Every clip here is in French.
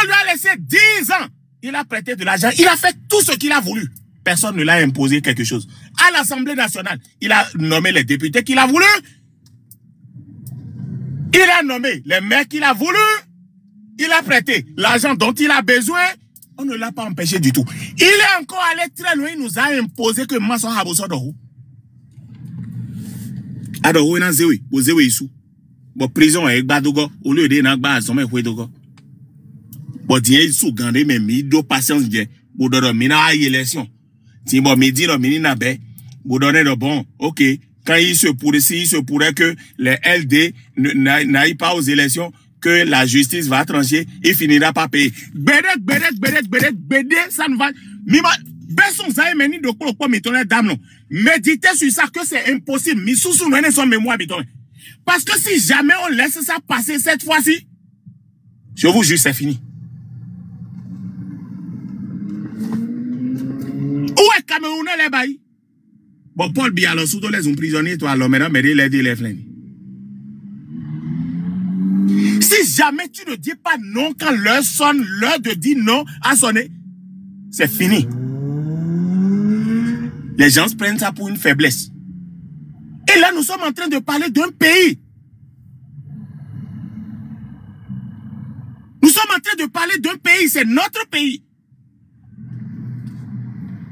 On lui a laissé 10 ans. Il a prêté de l'argent. Il a fait tout ce qu'il a voulu. Personne ne l'a imposé quelque chose. À l'Assemblée nationale, il a nommé les députés qu'il a voulu. Il a nommé les maires qu'il a voulu. Il a prêté l'argent dont il a besoin. On ne l'a pas empêché du tout. Il est encore allé très loin. Il nous a imposé que Masson Haboso Doho. Adoho na zewe, bo zewe isu. Bo prison e gbadogo, au lieu de na gba asome hwedogo. Bo diye isu gande mais mi do patience je. Bo dodo mina ay élection. Si bon mi dit no mini na be, bo donner de bon, OK. Quand il se pourrait que les LD n'aillent pas aux élections, que la justice va trancher, il finira par payer. Bédé, ça ne va. Mima, personne ça meni de quoi mettons dame non. Méditez sur ça que c'est impossible. Mi sous son mémoire mettons. Parce que si jamais on laisse ça passer cette fois-ci, je vous jure c'est fini. Où est Camerounais les bails? Bon, Paul Biya, sous les prisonniers, toi, alors maintenant, mais les flènes. Si jamais tu ne dis pas non quand l'heure sonne, l'heure de dire non a sonné, c'est fini. Les gens prennent ça pour une faiblesse. Et là, nous sommes en train de parler d'un pays. Nous sommes en train de parler d'un pays, c'est notre pays.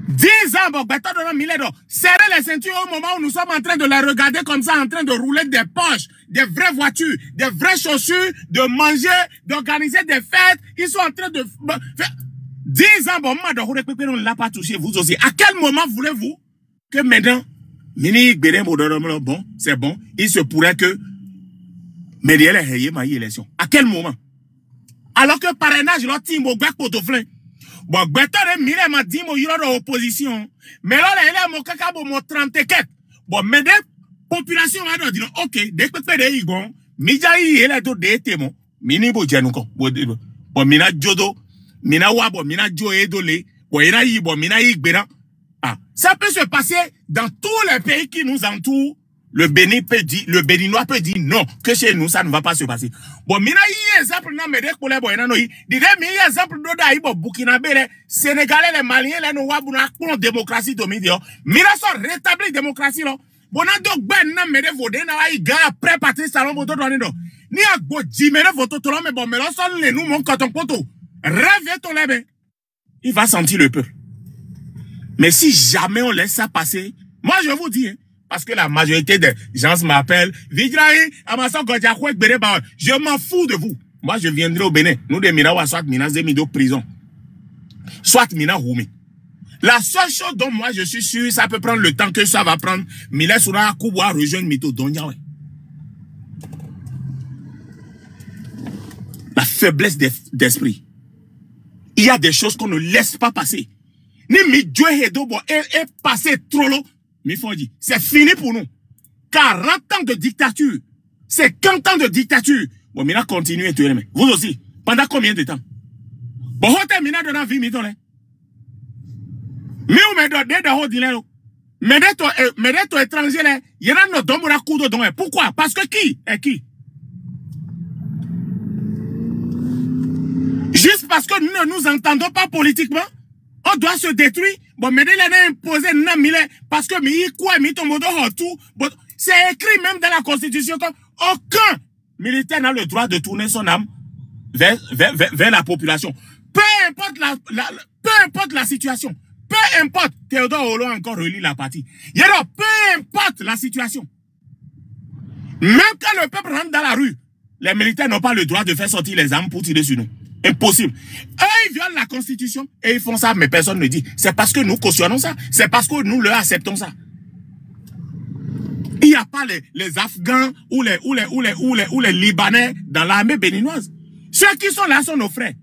10 ans, bon, serrer les ceintures au moment où nous sommes en train de les regarder comme ça, en train de rouler des poches, des vraies voitures, des vraies chaussures, de manger, d'organiser des fêtes. Ils sont en train de faire 10 ans, bon, on ne l'a pas touché, vous aussi. À quel moment voulez-vous que maintenant, bon, c'est bon, il se pourrait que Médiel ait ma élection. À quel moment? Alors que parrainage, l'autre team au gars potoflin. Bon, Bétore, mire m'a dit, moi, il y a opposition. Mais là, il y a mon caca, mon 34. Bon, mais des populations, là, disent, OK, dès que tu fais des igons, Mijaï, il a d'autres témoins. Mini bo djanouko. Bon, mina jodo, mina wabo, mina jo edole, bon, ina yi, bon, mina yi gbera. Ah, ça peut se passer dans tous les pays qui nous entourent. Le Béninois peut dire non, que chez nous, ça ne va pas se passer. Bon, mina yi exemple, non, mais dès que les boyens, il dit, mais y exemple, d'oda, bon, Burkinabé, les Sénégalais, les Maliens, les Noirs, pour démocratie, domidio. Mina sont rétablis démocratie, là. Bon, on a donc ben, non, mais vous donnez, là, il gars, après, Patrice Talon, vous donnez, non. Ni à go, mais votre tour, mais bon, mais là, ça, les nous, mon coton, poto. Rêve, ton lève. Il va sentir le peuple. Mais si jamais on laisse ça passer, moi, je vous dis, hein, parce que la majorité des gens m'appellent, je m'en fous de vous. Moi, je viendrai au Bénin. Nous, des Mina, soit Mina, Zemido, prison. Soit Mina, Roumi. La seule chose dont moi, je suis sûr, ça peut prendre le temps que ça va prendre. Mila, Soura, Kouboua, rejoindre Mito, Donyawe. La faiblesse d'esprit. Il y a des choses qu'on ne laisse pas passer. Ni mi Dieu Hedo, est passé trop long. C'est fini pour nous. 40 ans de dictature. 50 ans de dictature. Bon, Mina continue et tuer. Vous aussi. Pendant combien de temps? Bon, on Mina de la vie, Mito, là. Mais on me donne des hauts dilers. Mais d'être étranger, là, il y en a notre don pour la cour de don. Pourquoi? Parce que qui? Et qui? Juste parce que nous ne nous entendons pas politiquement, on doit se détruire. Bon, mais il a imposé parce que c'est écrit même dans la Constitution qu'aucun militaire n'a le droit de tourner son âme vers la population. Peu importe la situation. Peu importe. Théodore Olo a encore relis la partie. Peu importe la situation. Même quand le peuple rentre dans la rue, les militaires n'ont pas le droit de faire sortir les armes pour tirer sur nous. Impossible. Eux, ils violent la Constitution et ils font ça, mais personne ne dit. C'est parce que nous cautionnons ça. C'est parce que nous leur acceptons ça. Il n'y a pas les Afghans ou les Libanais dans l'armée béninoise. Ceux qui sont là sont nos frères.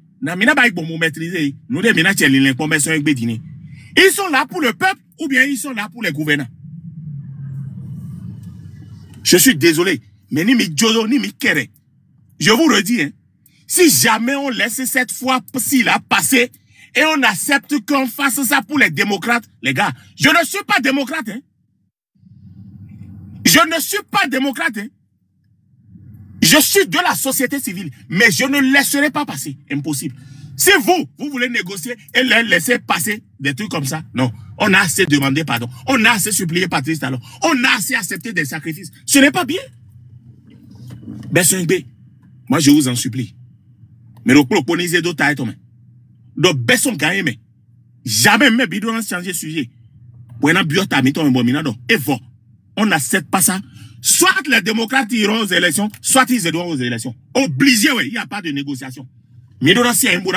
Ils sont là pour le peuple ou bien ils sont là pour les gouvernants. Je suis désolé, mais ni mi Jodo ni mi Kere. Je vous le dis, hein. Si jamais on laisse cette fois-ci là passer et on accepte qu'on fasse ça pour les démocrates, les gars, je ne suis pas démocrate. Hein. Je ne suis pas démocrate. Hein. Je suis de la société civile, mais je ne laisserai pas passer. Impossible. Si vous voulez négocier et les laisser passer des trucs comme ça, non. On a assez demandé pardon. On a assez supplié Patrice Talon. On a assez accepté des sacrifices. Ce n'est pas bien. Besson B, moi je vous en supplie. Mais le proposez d'autres à être main. Donc Besson gagne mais jamais même bidon changer sujet. Pour un biota miton un bon minado. Et bon, on n'accepte pas ça. Soit les démocrates iront aux élections, soit ils iront aux élections. Obligé, oui, il n'y a pas de négociation. Mais il y a une bon,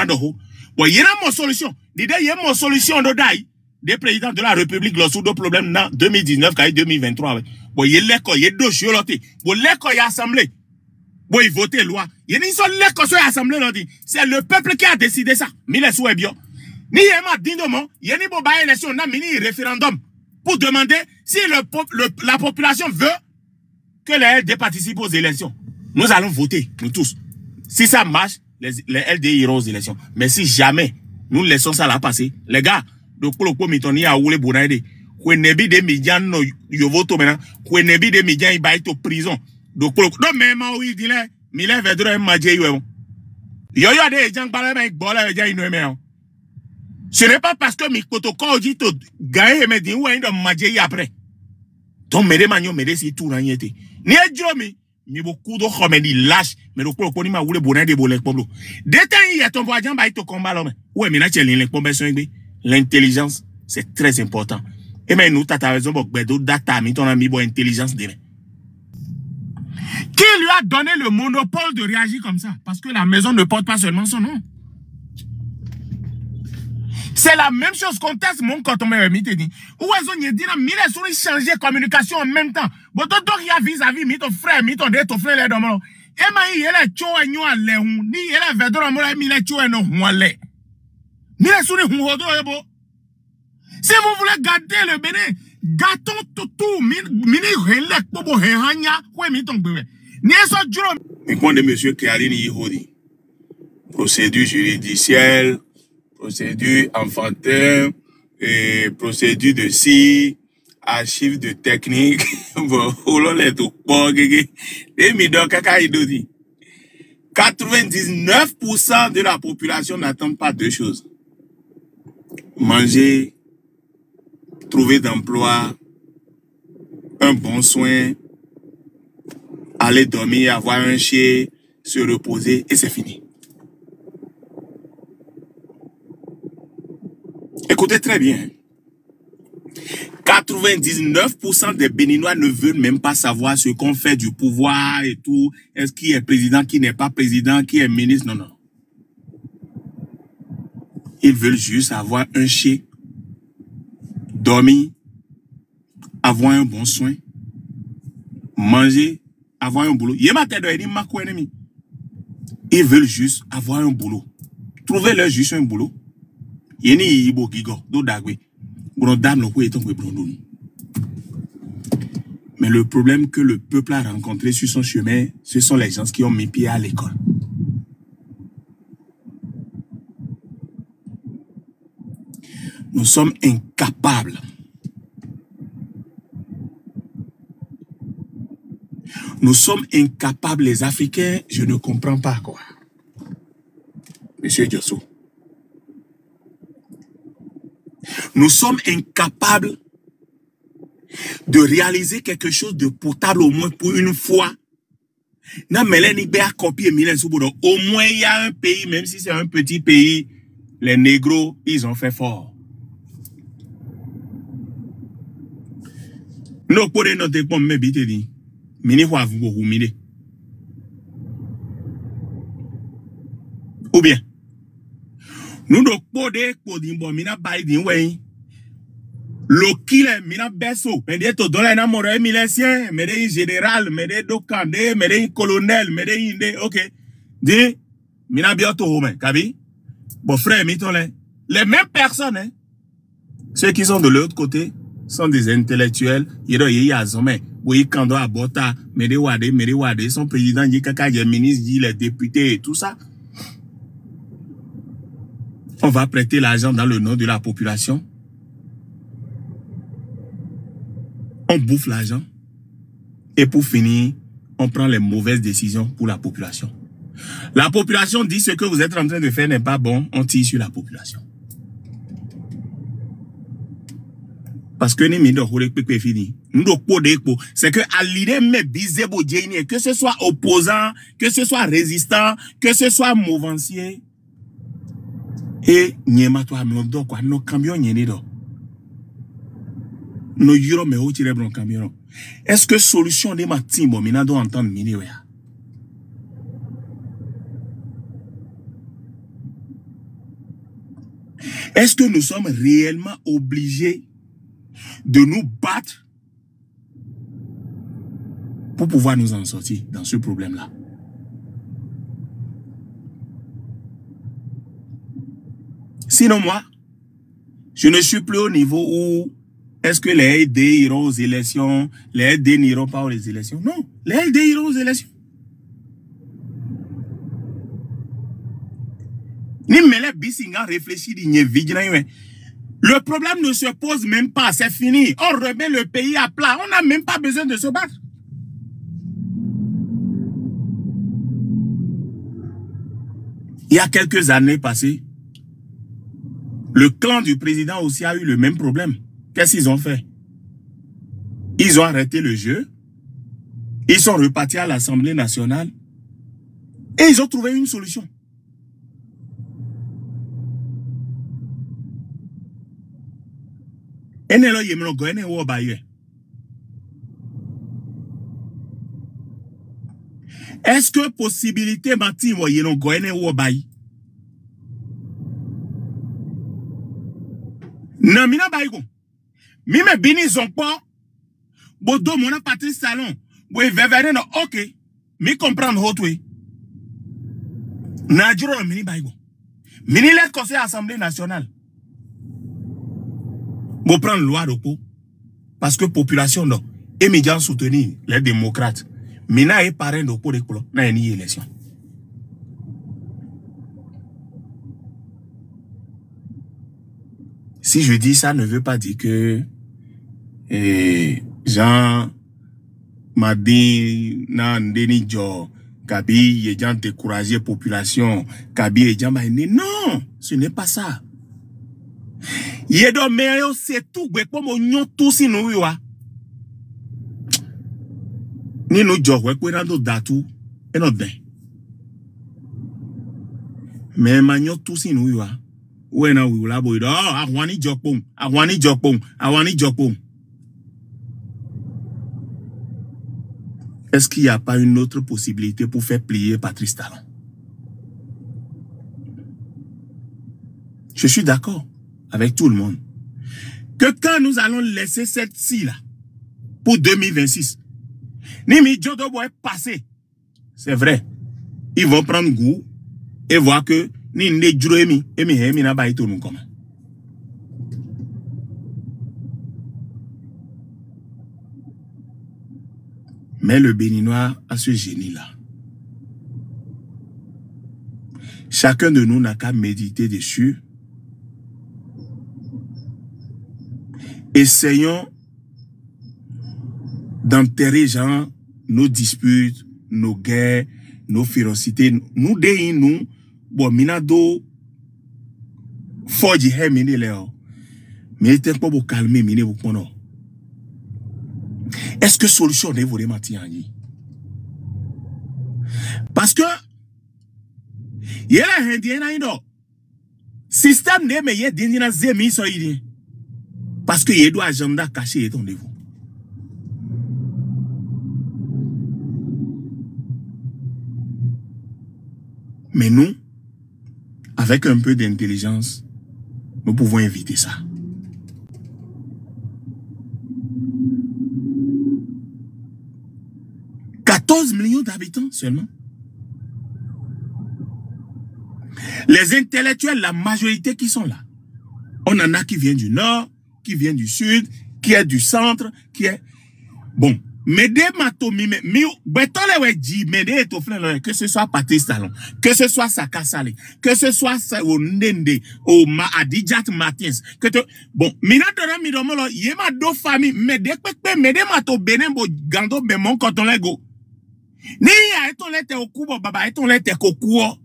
il y a une solution. Il y a une solution des présidents de la République, le sous de problème dans 2019, 2023. Bon, il y a l'école, il y a deux chiolotés. Bon, l'école, il y a assemblée. Bon, il vote loi. Il y a une seule l'école sur l'assemblée, c'est le peuple qui a décidé ça. Mais les sous est bien. Ni il y a une élection, on a mis un référendum pour demander si la population veut que les LD participent aux élections. Nous allons voter, nous tous. Si ça marche, les LD iront aux élections. Mais si jamais nous laissons ça là passer, les gars, donc pour le coup, mitoni a oulé bonaide, kwenebi de midjan no yovoto maintenant, kwenebi de midjan il va être prison. Donc pour le coup, non mais oui, dis-le, mille vedre madje yo. Yo de gens parler avec bola déjà ino mais. Ce n'est pas parce que mi protocole dit to gagne mais dit ouais dans madje après. Donc me manyo me si tout na yete. Ni edjomi mi beaucoup de hommes lâche mais le pour ma oulé bonaide bolek poblo. Détain y a ton voisin ba to combat l'homme. Ouais mais na chelin les conversion l'intelligence, c'est très important. Et maintenant, nous, t'as raison, data, mais ton ami, intelligence demain. Qui lui a donné le monopole de réagir comme ça? Parce que la maison ne porte pas seulement son nom. C'est la même chose qu'on teste mon quand on m'a mis, dit. Où est-ce qu'on dit, mais les souris changer communication en même temps. Bon, donc, il y a vis-à-vis, mi ton frère, mi ton frère, les domino. Et ma y est cho et nous à l'air, ni elle est vedra, moi, mi les cho et nous, moi, les. Ni les souris, si vous voulez garder le Bénin, gâtons tout, mini relève pour vous hanya, quoi, mi ton bébé. Ni ça, Jérôme. Mais quand de monsieur Kéaline Yihodi, procédure juridicielle, procédure enfantin, et procédure de si, archives de technique, bon, on est tout bon, et mi donc, kaka idodi. 99% de la population n'attend pas deux choses. Manger, trouver d'emploi, un bon soin, aller dormir, avoir un chien, se reposer, et c'est fini. Écoutez très bien. 99% des Béninois ne veulent même pas savoir ce qu'on fait du pouvoir et tout. Est-ce qui est président, qui n'est pas président, qui est ministre, non, non. Ils veulent juste avoir un chien, dormir, avoir un bon soin, manger, avoir un boulot. Ils veulent juste avoir un boulot. Trouver leur juste un boulot. Mais le problème que le peuple a rencontré sur son chemin, ce sont les gens qui ont mis pied à l'école. Nous sommes incapables. Nous sommes incapables, les Africains, je ne comprends pas quoi. Monsieur Diosso. Nous sommes incapables de réaliser quelque chose de potable au moins pour une fois. Au moins il y a un pays, même si c'est un petit pays, les négros, ils ont fait fort. Nous pourrions noter comme mes bêtes dit. Ou bien, nous ne pouvons pas mina baïdin ouais. Lokile mina beso, mais des to donner na moro milicien, mais des général, mais des docandé, mais des colonel, mais des inde, ok. Dis mina bientôt home, kabi. Bon frère mitole, les mêmes personnes hein. Ceux qui sont de l'autre côté sont des intellectuels, ils y a zomé. Oui, quand on a bota, mais des wade, son président, il y a ministre, les députés et tout ça. On va prêter l'argent dans le nom de la population. On bouffe l'argent. Et pour finir, on prend les mauvaises décisions pour la population. La population dit ce que vous êtes en train de faire n'est pas bon, on tire sur la population. Parce que c'est que à l'idée que ce soit opposant, que ce soit résistant, que ce soit mouvancier, et nos camions nos euro mais où tirer bon camion. Est-ce que solution de ma team bon mina doit entendre mini ouais. Est-ce que nous sommes réellement obligés de nous battre pour pouvoir nous en sortir dans ce problème-là? Sinon, moi, je ne suis plus au niveau où est-ce que les LD iront aux élections, les LD n'iront pas aux élections? Non, les LD iront aux élections. Ni mele bisinga réfléchit le problème ne se pose même pas, c'est fini. On remet le pays à plat, on n'a même pas besoin de se battre. Il y a quelques années passées, le clan du président aussi a eu le même problème. Qu'est-ce qu'ils ont fait? Ils ont arrêté le jeu. Ils sont repartis à l'Assemblée nationale. Et ils ont trouvé une solution. Est-ce que possibilité mati moyeno goene wo bayi? Non, mina bayigo. Mime bini zonpo. Bodo mona Patrice Talon. Boe vevere no ok. Mi comprendre hotwe. Najuro no mini bayigo. Mini le conseil assemblée nationale. Bo prendre loi d'oppo. Parce que population non. Et médias soutenir les démocrates. Mina est parrain d'oppo de colo. Na une élection. Si je dis ça, ne veut pas dire que Jean m'a dit nan deni jo Kabi et Jean décourager population Kabi et Jean non, ce n'est pas ça. Yedo meyo c'est tout gbe comme on tout si nous wa. Ni no jo we ko na do datu e no den. Mais manyo tout si nous wa. When we will have it, awani jokpong. Est-ce qu'il n'y a pas une autre possibilité pour faire plier Patrice Talon? Je suis d'accord avec tout le monde que quand nous allons laisser cette scie-là pour 2026, Nimi Jodo va passer. C'est vrai. Ils vont prendre goût et voir que ni ne juremi emi hemi na baito nous comme. Mais le Béninois a ce génie-là. Chacun de nous n'a qu'à méditer dessus. Essayons d'enterrer genre nos disputes, nos guerres, nos férocités. Nous déinons. Bon, minado foji he mini leo. Mais t'es pas pour calmer mini pour kono. Est-ce que solution ne vous remercie ani? Parce que yela hendiena indo système ne me yé dindina zemi so idi. Parce que yé do agenda caché ton de vous. Mais nous, avec un peu d'intelligence, nous pouvons éviter ça. « 14 millions d'habitants seulement. Les intellectuels, la majorité qui sont là. On en a qui viennent du nord, qui viennent du sud, qui est du centre, qui est... Bon. Que ce soit Patrice Talon, que ce soit Saka Saleh, que ce soit Ndende, ou Adijat Martins, que te, bon, minatona midomolo, yema do famille, mede mato benembo gando bemon quand on lego. Ni ya eton lete okubo baba eton lete kokuo.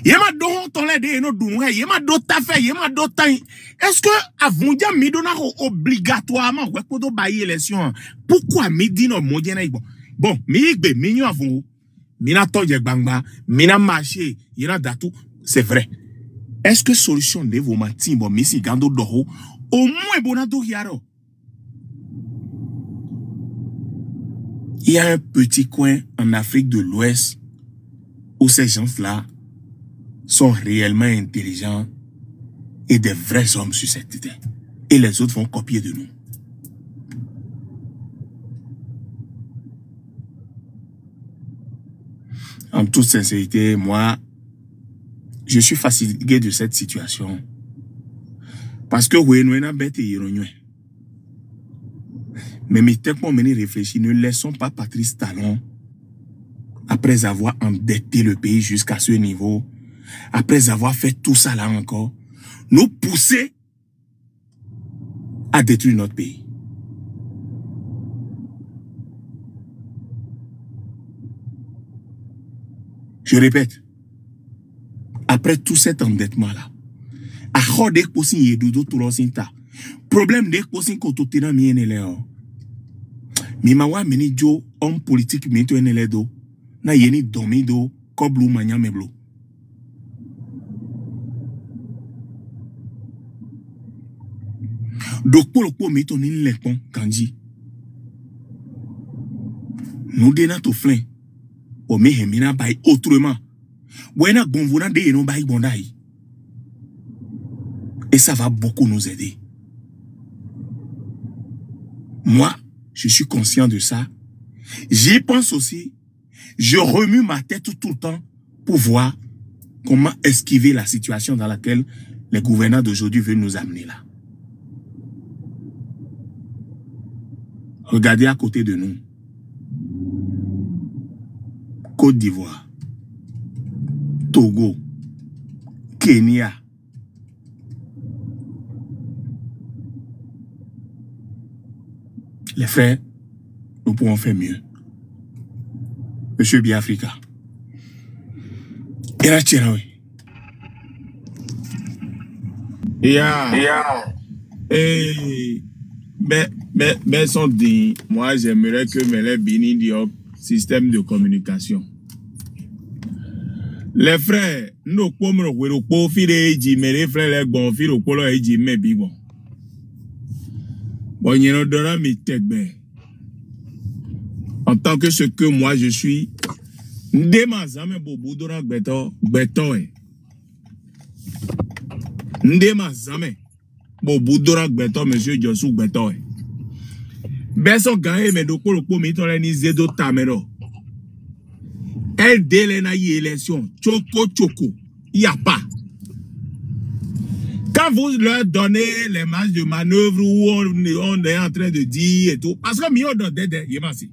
Yema do ton le de no dunwe, yema do tafe, yema do tan. Est-ce que avunja mi dona obligatoirement ouais pour do bailler élection? Pourquoi mi di no mo jena igbo? Bon, mi igbe mi nyo avun. Mi na toje gbangba, mi na marché, yena datu, c'est vrai. Est-ce que solution de vos matin bon mi si gando doho au moins bonato yaro? Il y a un petit coin en Afrique de l'Ouest où ces gens-là sont réellement intelligents et des vrais hommes sur cette terre. Et les autres vont copier de nous. En toute sincérité, moi, je suis fatigué de cette situation. Parce que oui, nous avons bête et mais mes têtes pour mener réfléchir, ne laissons pas Patrice Talon, après avoir endetté le pays jusqu'à ce niveau, après avoir fait tout ça là encore, nous pousser à détruire notre pays. Je répète, après tout cet endettement là, à Rodek Posin Yedudo Toulosinta, problème de Posin Kototena Mieneleo. Mimawa meni jo homme politique mento eneledo na yeni domido koblu manya meblo. Donc pour le coup mito ni lepon kanji. Nous dena to flin. O me hemina bay autrement. Buena bonvona de no bay bondai. Et ça va beaucoup nous aider. Moi, je suis conscient de ça. J'y pense aussi. Je remue ma tête tout le temps pour voir comment esquiver la situation dans laquelle les gouvernants d'aujourd'hui veulent nous amener là. Regardez à côté de nous. Côte d'Ivoire, Togo, Kenya. Les frères, nous pouvons faire mieux. Monsieur Biafrika. Mais sont dit, moi j'aimerais que mes bénis Diop système de communication. Les frères, nous pouvons faire des mes frères les bons filles au polo et dit mais bon. Bon, il y a en tant que ce que moi je suis, ndemazame bobudora beto ndemazame bobudora beto monsieur Josu beto beso gaé me do polo po mi tole ni zedo tamero el dele na y élection choco y a pas. Quand vous leur donnez les marges de manœuvre où on est en train de dire et tout, parce que mi on donne il m'a dit.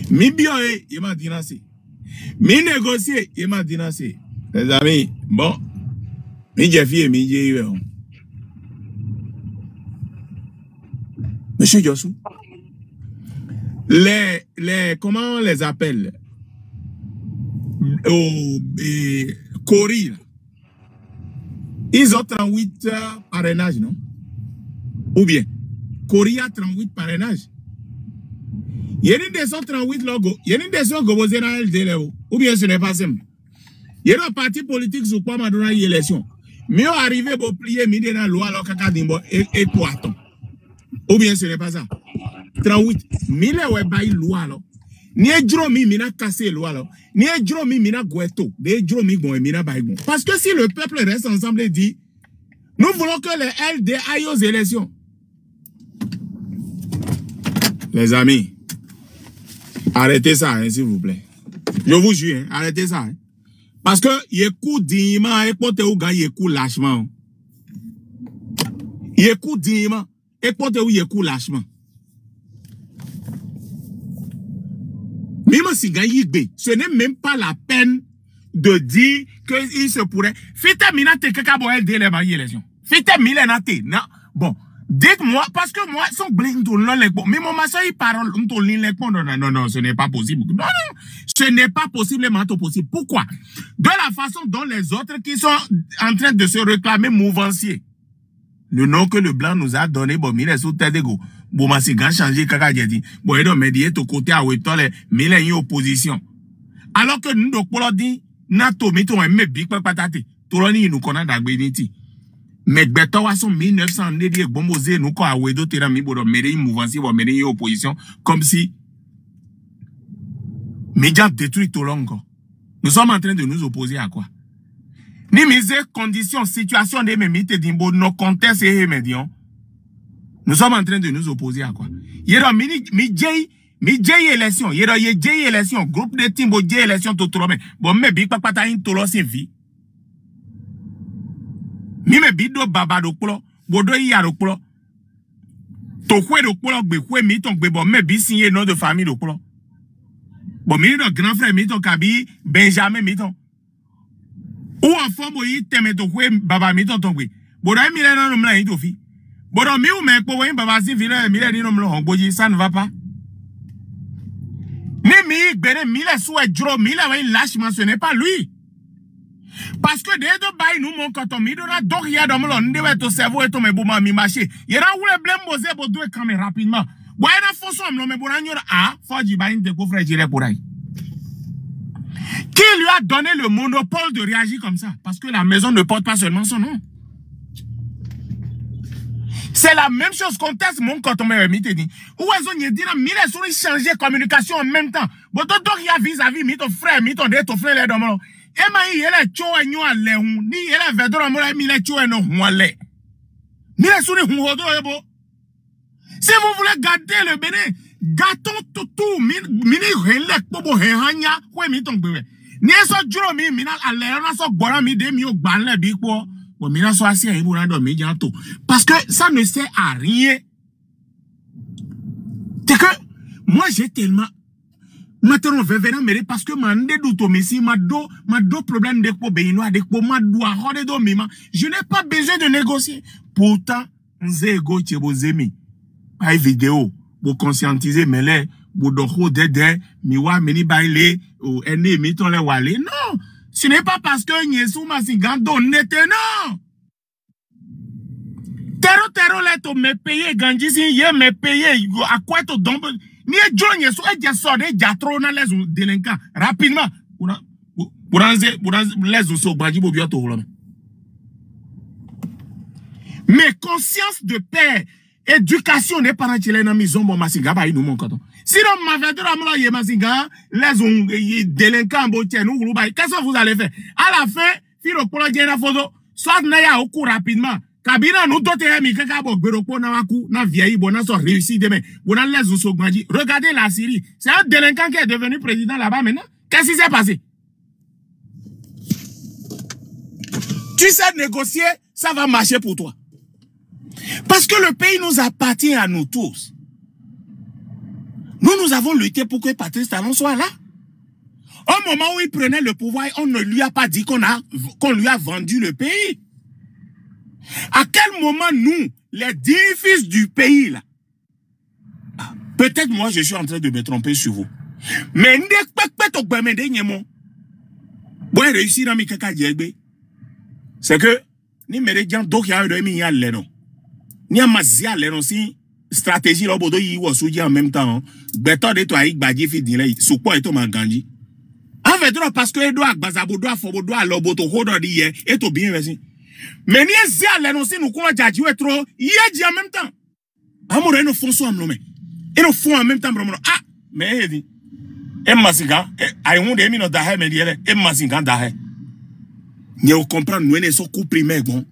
Mi bio il m'a dit ainsi. Mi négocier il m'a dit ainsi. Les amis, bon, mi j'ai mi j'ai Monsieur Jossou, comment on les appelle? Cori. Ils ont 38 parrainages, non? Ou bien, Cori a 38 parrainages. Il y a une des 38 logos. Il y a une des logos ou bien ce n'est pas simple. Il y a un parti politique sur quoi m'a donné l'élection. Mais on arrive à plier midi dans la loi alors et poiton. Ou bien ce n'est pas ça. 38. Mille ouais bail loi alors. Ni dromi mina cassé loi alors. Ni dromi mina gueto. Ni dromi bon mina bail bon. Parce que si le peuple reste ensemble et dit nous voulons que les LD aillent aux élections. Les amis, arrêtez ça, hein, s'il vous plaît. Je vous jure, hein, arrêtez ça. Hein. Parce que yekou dignement et pote ou gagne yekou lâchement. Yekou dignement et pote ou yekou lâchement. Même si gagne yigbe, ce n'est même pas la peine de dire qu'il se pourrait. Fite minate keka bo LD les élection. Fite milenate, na bon. Dites-moi, parce que moi, son bling tout le monde, mais mon masseur, il parle, non, ce n'est pas possible. Non, ce n'est pas possiblement possible. Pourquoi? De la façon dont les autres qui sont en train de se réclamer mouvanciers. Le nom que le blanc nous a donné, bon, il est sous tête de go. Bon, ma si grand changé, kaka, j'ai dit. Bon, il doit médier au côté à Ouétole, mais il est en opposition. Alors que nous, donc, pour leur dire, nato, mettons un mec, big patate. Tout le monde, nous connaît d'Agbéniti. Mais beto wa son 1900 ne die bomboze nous ko awedo tera mi bodo mere mouvanci bo mere opposition comme si médias détruit tout longo. Nous sommes en train de nous opposer à quoi? Ni mise conditions situation de memite dimbo no contexte et médion. Nous sommes en train de nous opposer à quoi? Yero mi jey élection, yero ye jey élection, groupe de timbo jey élection to trop mais bon me big papa ta in tolo se vie. Mi me bido baba do klo, bodo iya do klo. To kwe do klo gbe kwe mi ton gbe bon me bi signé nom de famille do klo. Bon mi do grand frère mi ton kabi Benjamin mi ton. Ou en forme yi teme to kwe baba mi ton ton gbe. Bodo mi le nan nom la yi to fi. Bodo mi ou me ko wen baba si fi le mi le ni nom lo hongoji ça ne va pas. Ni mi gbere mi le souhait dro mi le wen lâche ce n'est pas lui. Parce que dès de bail nous mon quand on midora donc il y a dans mon ndewe to cerveau et to me bouma mi marché. Il y a oule blem boze bo do quand même rapidement. Bon na fonso am me bona nyora a foji bain de ko frère jire pour aille. Qui lui a donné le monopole de réagir comme ça? Parce que la maison ne porte pas seulement son nom. C'est la même chose qu'on teste mon quand on me dit. Ou est-ce qu'on dit na mille sur changer communication en même temps. Bon donc il y a vis-à-vis mi ton frère mi ton de ton frère les dans Ema yele chowe nyo ale hun ni yele vedora mora mi le chowe no hun ale. Ni le suri hun hodo ebo. Si vous voulez garder le Bénin, gâtons tout mini relek bobo hanya kwe mi ton bebe. Ni eso juro mi mina ale na so gbora mi de mi o gba nle bi po. Bo mi na so asi en ibu na do mi janto. Parce que ça ne sert à rien. C'est que moi j'ai tellement maintenant, parce que problème de je n'ai pas besoin de négocier. Pourtant, pas vidéo, pour conscientiser, mais là, pour non, ce n'est pas parce que Nyesou Masingan donne, non. Terro, là, me payer, Ganjisi, me payer, à quoi tu donnes? Ni John Yesu e sorde jatro na les délinquants rapidement pour les so gbaji bo bioto wolo. Mais conscience de paix, éducation des parents qui les na maison bon masinga ba inu mon koton. Sinon ma vedra amlo ye masinga les délinquants bo tien nous ba qu'est-ce que vous allez faire? À la fin, filo polo jena photo, soit na ya oku rapidement. Kabina nous dote mi kaka bo gberopo na waku na vieilli bona so réussi demain. Bona les so gbaji. Regardez la Syrie. C'est un délinquant qui est devenu président là-bas maintenant. Qu'est-ce qui s'est passé? Tu sais négocier, ça va marcher pour toi. Parce que le pays nous appartient à nous tous. Nous avons lutté pour que Patrice Talon soit là. Au moment où il prenait le pouvoir, on ne lui a pas dit qu'on lui a vendu le pays. À quel moment nous, les 10 fils du pays là, peut-être moi je suis en train de me tromper sur vous, mais c'est que ni méridien donc il y a eu mi yaleno ni amazia leno si stratégie là bodo yi wo soji en même temps beto de to ayi gbaji fi din le sopo e to ma ganji en fait parce que do agbazabo do afo do alobo to hold on di ye e to bien versi. Mais ni ezi aleno si nous ko jaji we trop yeji en même temps amoro eno fonso amlome eno fon en même temps bromo ah mais edi e masinga ai hunde mi no da he me diele e masinga da he ni o comprendre nous ne so coup primaire bon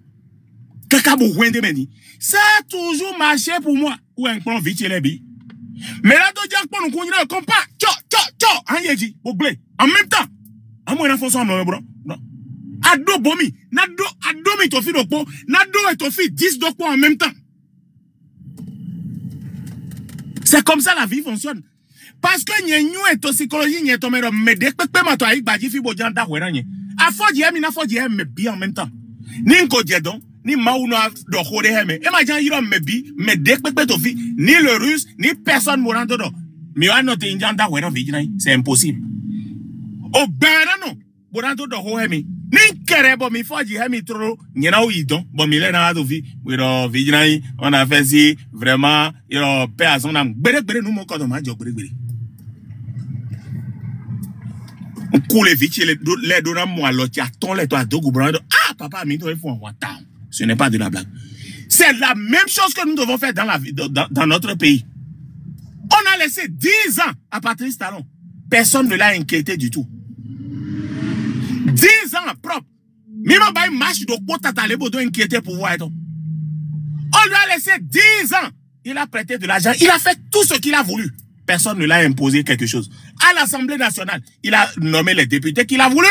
kaka bo wende meni ça a toujours marché pour moi ou un plan vite les bi mais là do jak pon ko nyina compa cho anyeji o ble en même temps amo na fonso amlome bro ado bomi ado mi to fi do po na do e to fi 10 do po en même temps. C'est comme ça la vie fonctionne. Parce que n'y a pas psychologie, n'y a pas mais dès que ma fi bo janda wera nye. A foji mi na foji me bien en même temps. Ninko jedon ni maouno do khode heme. Et ma jan yiro mebi, me dekpepe to fi, ni le russe, ni personne mourant do. Mi wa note injanda wera vijinai. C'est impossible. O bera no, mourant do ho heme. Ni kerebo mi foji hemi tro, nyena o idon, bon mi le na do vi, wiro vijinai, on a fait si, vraiment, yiro pe a son âme. Bere nou mon kodo ma jo bere. On coule vite les donnants moi l'autre a ton les toi dogo brando ah papa mi il faut en voir temps. Ce n'est pas de la blague. C'est la même chose que nous devons faire dans la vie dans notre pays. On a laissé 10 ans à Patrice Talon. Personne ne l'a inquiété du tout. 10 ans propre. Même pas une marche de quota talebo doit inquiéter pour voir. On lui a laissé 10 ans. Il a prêté de l'argent, il a fait tout ce qu'il a voulu. Personne ne l'a imposé quelque chose. À l'Assemblée nationale, il a nommé les députés qu'il a voulu.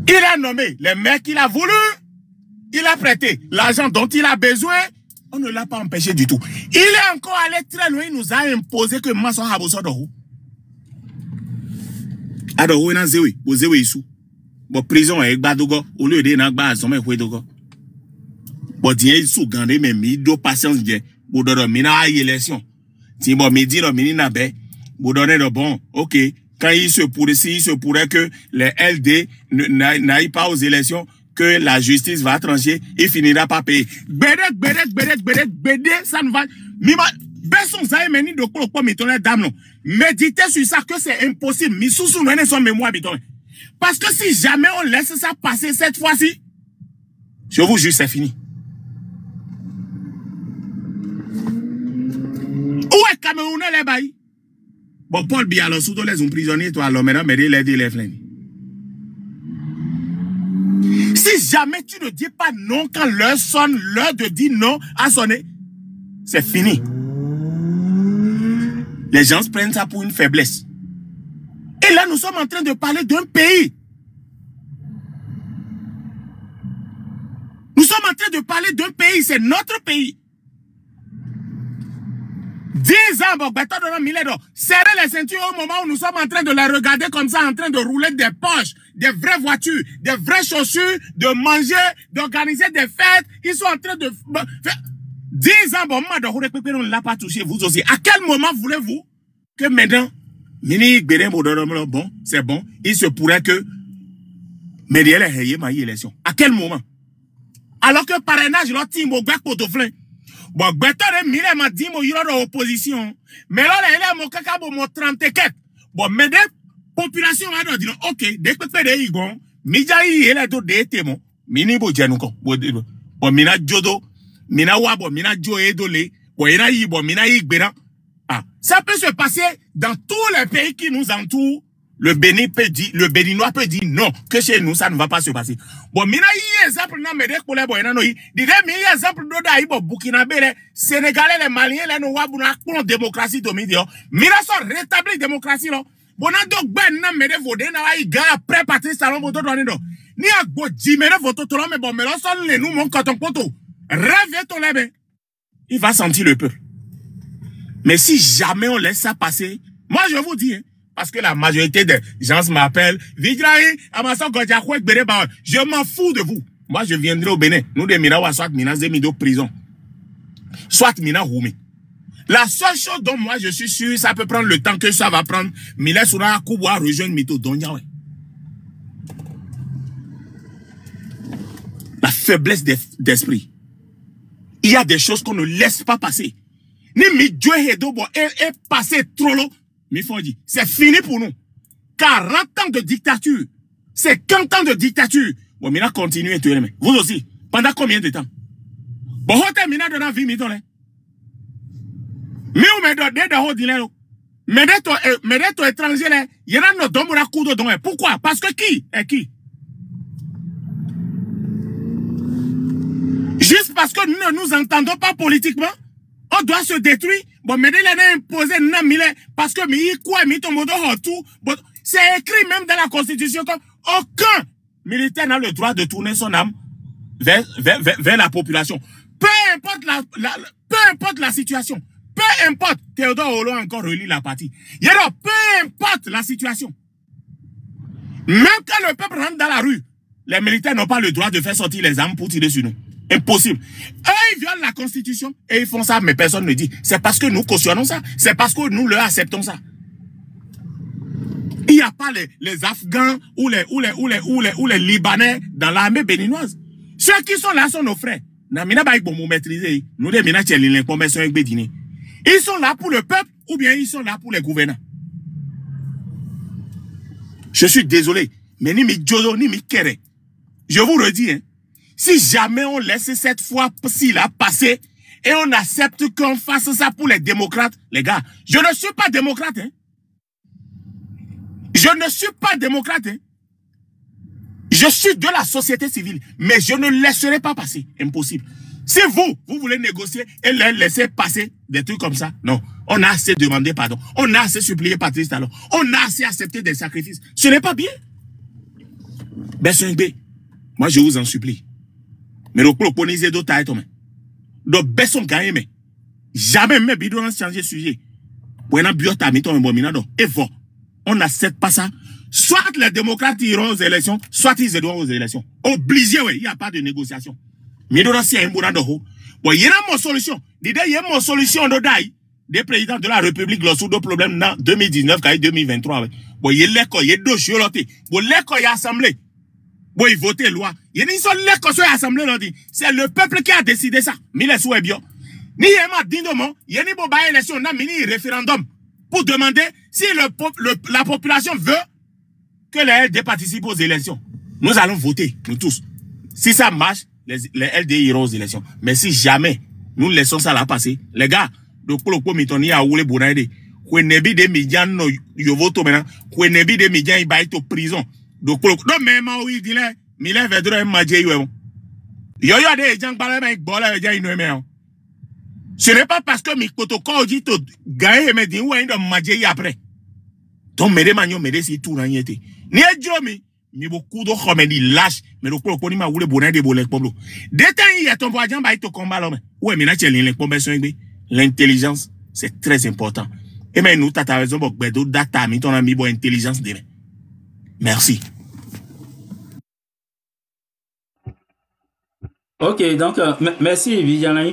Il a nommé les maires qu'il a voulu. Il a prêté l'argent dont il a besoin. On ne l'a pas empêché du tout. Il est encore allé très loin. Il nous a imposé que Masson a besoin de vous. Alors, vous avez zewi, vous avez sous. Bon, prison est badogo. Au lieu de n'agba, son mec, dogo. Bon, tiens, sous gandé, mais mi do patience, bien. Bon, de mina élection. Si bon, me dit, na be, vous donnez le bon, ok, quand il se pourrait que les LD n'aillent pas aux élections, que la justice va trancher, il finira par payer. Bédé, ça ne va, mima, besson, ça y est, meni de quoi, pas, mettons les dames, non. Méditez sur ça, que c'est impossible, mi sous son mémoire, mettons. Parce que si jamais on laisse ça passer cette fois-ci, je vous jure, c'est fini. Où est Camerounais les bails? Bon, Paul Biya, alors, sous les prisonniers, toi, alors, maintenant, mais les flingues. Si jamais tu ne dis pas non quand l'heure sonne, l'heure de dire non a sonné, c'est fini. Les gens prennent ça pour une faiblesse. Et là, nous sommes en train de parler d'un pays. Nous sommes en train de parler d'un pays, c'est notre pays. 10 ans, bon, béton de Miledo. Serrer les ceintures au moment où nous sommes en train de les regarder comme ça, en train de rouler des poches, des vraies voitures, des vraies chaussures, de manger, d'organiser des fêtes. Ils sont en train de faire 10 ans, bon, on ne l'a pas touché, vous aussi. À quel moment voulez-vous que maintenant, bon, c'est bon, il se pourrait que Médiel ait ma élection. À quel moment? Alors que parrainage, l'autre team au gars potoflin. Bon, Bétore, mille m'a dit, moi, il y a opposition. Mais là, il y a mon caca, mon 34. Bon, mais des populations, on a dit, ok, dès que tu fais des igons, Midjaï, il a d'autres témoins. Mini Bojanuko. Bon, mina Jodo, mina Wabo, mina Jo Edole, bon, il a eu, bon, mina Igbera. Ah, ça peut se passer dans tous les pays qui nous entourent. Le Béninois peut dire non, que chez nous, ça ne va pas se passer. Bon, mina y exemple, non, mais dès que les boyens, il dit, mais exemple, d'Oda, Burkinabé, Sénégalais, les Maliens, les Noirs, pour la démocratie, Domidio. Mina sont rétablis démocratie, là. Bon, on a donc, ben, non, mais des vaudés, n'a pas après Patrice Talon, bon, ni à go, Jimena, votre tour, mais bon, mais là, sont les nous, mon coton poto. Rêve ton lève. Il va sentir le peuple. Mais si jamais on laisse ça passer, moi, je vous dis, hein, parce que la majorité des gens m'appellent, je m'en fous de vous. Moi, je viendrai au Bénin. Nous, des Mirawa, soit Mina Zemido prison. Soit Mina Roumi. La seule chose dont moi, je suis sûr, ça peut prendre le temps que ça va prendre. Mila Soura Kouboua rejoindre Mito Donya. La faiblesse d'esprit. Il y a des choses qu'on ne laisse pas passer. Ni mi Djoué Hedobo est passé trop long. C'est fini pour nous. 40 ans de dictature. 50 ans de dictature. Bon, Mina continue et tuer. Vous aussi. Pendant combien de temps? Bon, hotel Mina de la vie, mi tole. Mi ou me do de ho dilero. Me de to étranger là, y en a no domura kudo don. Pourquoi? Parce que qui? Et qui? Juste parce que nous ne nous entendons pas politiquement, on doit se détruire. Bon, mais il a imposé parce que c'est écrit même dans la Constitution qu'aucun militaire n'a le droit de tourner son âme vers la population. Peu importe la situation. Peu importe. Théodore Olo a encore relis la partie. Peu importe la situation. Même quand le peuple rentre dans la rue, les militaires n'ont pas le droit de faire sortir les armes pour tirer sur nous. Impossible. Eux, ils violent la Constitution et ils font ça, mais personne ne dit. C'est parce que nous cautionnons ça. C'est parce que nous leur acceptons ça. Il n'y a pas les Afghans ou les Libanais dans l'armée béninoise. Ceux qui sont là sont nos frères. Ils sont là pour le peuple ou bien ils sont là pour les gouvernants. Je suis désolé, mais ni mi Jodo ni mi Kere. Je vous redis, hein, si jamais on laisse cette fois-ci là passer et on accepte qu'on fasse ça pour les démocrates, les gars, je ne suis pas démocrate. Hein. Je ne suis pas démocrate. Hein. Je suis de la société civile, mais je ne laisserai pas passer. Impossible. Si vous voulez négocier et les laisser passer des trucs comme ça, non. On a assez demandé pardon. On a assez supplié Patrice Talon. On a assez accepté des sacrifices. Ce n'est pas bien. Besson B, moi je vous en supplie. Mais le proposez d'autres tailles, donc Besson gagne, mais jamais même bidon changer sujet. Pour un biota miton bominado. Et bon, on n'accepte pas ça. Soit les démocrates iront aux élections, soit ils iront aux élections. Obligé, oui, il n'y a pas de négociation. Mais il y a une solution. Il y a une solution de des présidents de la République lorsque le problème dans 2019 et 2023. Il y a l'école, il y a deux choses. Il y a l'école, il y a l'Assemblée. Il y a voté loi. Il y a une seule l'école sur l'Assemblée. C'est le peuple qui a décidé ça. Mais les souhaits bien. Ni il y a une élection, un référendum pour demander si la population veut que les LD participent aux élections. Nous allons voter, nous tous. Si ça marche, les LD iront aux élections. Mais si jamais nous laissons ça là passer, les gars, donc pour le coup, mitoni a oulé bonaide. Kwenebi de midjan no yovoto maintenant. Kwenebi de midjan il va être prison. Donc pour le coup, non mais il dit là, mille vedre maje yo. Yo de gens parler avec bola ya ino. Ce n'est pas parce que mi protocole dit to gagne me dit ou ndo maje après. Donc me manyo me si tout na yete. Ni edjomi mi beaucoup de comedy lâche mais le coup ni ma oulé bonaide bolé pomlo. Détain y a ton voisin ba to combat l'homme. Ouais mais na tchelin les combats sont l'intelligence, c'est très important. Et maintenant, tu as raison, tu data, mais tu as mis intelligence demain. Merci. Ok, donc, merci, Viviane.